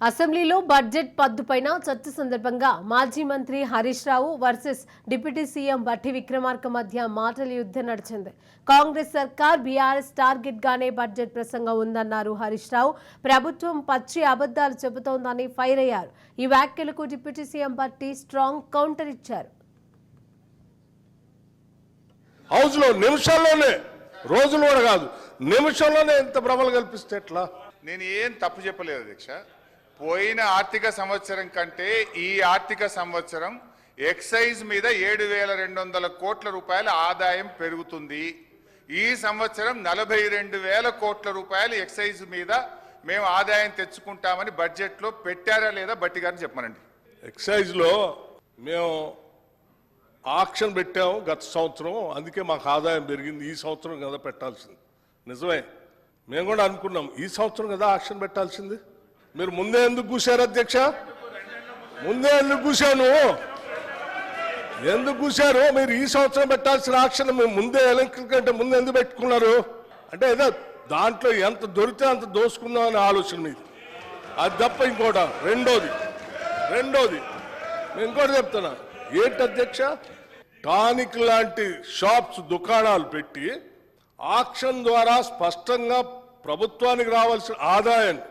అసెంబ్లీలో బడ్జెట్ పద్దుపైన చర్చ సందర్భంగా మాజీ మంత్రి Harish Rao versus deputy CM బట్టి విక్రమార్క మధ్య మాటల యుద్ధం నడిచింది. కాంగ్రెస్ సర్కార్ బీఆర్ఎస్ టార్గెట్ గానే బడ్జెట్ ప్రసంగం ఉందన్నారు హరీష్ రావు. ప్రభుత్వం పచ్చి అబద్ధాలు చెబుతోందని ఫైర్ అయ్యారు. ఈ వ్యాఖ్యలకు డిప్యూటీ సీఎం బట్టి స్ట్రాంగ్ కౌంటర్ ఇచ్చారు. హౌస్ లో నిమిషాల్లోనే, రోజులు కూడా కాదు, నిమిషంలోనే ఎంత భ్రమలు కల్పిస్తే ఎట్లా? నేను ఏం తప్పు చెప్పలేదు అధ్యక్ష. పోయిన ఆర్థిక సంవత్సరం కంటే ఈ ఆర్థిక సంవత్సరం ఎక్సైజ్ మీద 7,200 కోట్ల రూపాయల ఆదాయం పెరుగుతుంది. ఈ సంవత్సరం 42,000 కోట్ల రూపాయలు ఎక్సైజ్ మీద మేము ఆదాయం తెచ్చుకుంటామని బడ్జెట్లో పెట్టారా లేదా బట్టి గారిని చెప్పమనండి. ఎక్సైజ్ లో మేము ఆక్షన్ పెట్టాము గత సంవత్సరం, అందుకే మాకు ఆదాయం పెరిగింది. ఈ సంవత్సరం కదా పెట్టాల్సింది, నిజమే. మేము కూడా అనుకున్నాం ఈ సంవత్సరం కదా ఆక్షన్ పెట్టాల్సింది. మీరు ముందే ఎందుకు కూర్చారు అధ్యక్ష? ముందే ఎందుకు కూర్చాను? ఎందుకు కూర్చారు? మీరు ఈ సంవత్సరం పెట్టాల్సిన ఆక్షన్ మేము ముందే ఎలక్షన్ కంటే ముందు ఎందుకు పెట్టుకున్నారు? అంటే ఏదో దాంట్లో ఎంత దొరికితే అంత దోసుకుందాం అనే ఆలోచన మీది, అది తప్ప ఇంకోట. రెండోది నేను ఇంకోటి చెప్తున్నా. ఏంటి అధ్యక్ష? టానిక్ లాంటి షాప్స్, దుకాణాలు పెట్టి ఆక్షన్ ద్వారా స్పష్టంగా ప్రభుత్వానికి రావాల్సిన ఆదాయాన్ని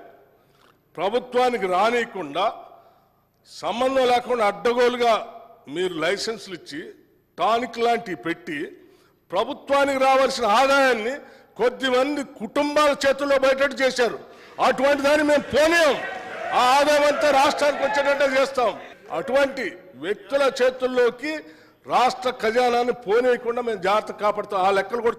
ప్రభుత్వానికి రానియకుండా, సంబంధం లేకుండా అడ్డగోలుగా మీరు లైసెన్సులు ఇచ్చి టానిక్ లాంటివి పెట్టి ప్రభుత్వానికి రావాల్సిన ఆదాయాన్ని కొద్దిమంది కుటుంబాల చేతుల్లో బయటట్టు చేశారు. అటువంటి దాన్ని మేము పోనీయం. ఆ ఆదాయం అంతా రాష్ట్రానికి వచ్చేటట్టు చేస్తాం. అటువంటి వ్యక్తుల చేతుల్లోకి రాష్ట్ర ఖజానాన్ని పోనీయకుండా మేము జాగ్రత్త కాపాడుతాం. ఆ లెక్కలు కూడా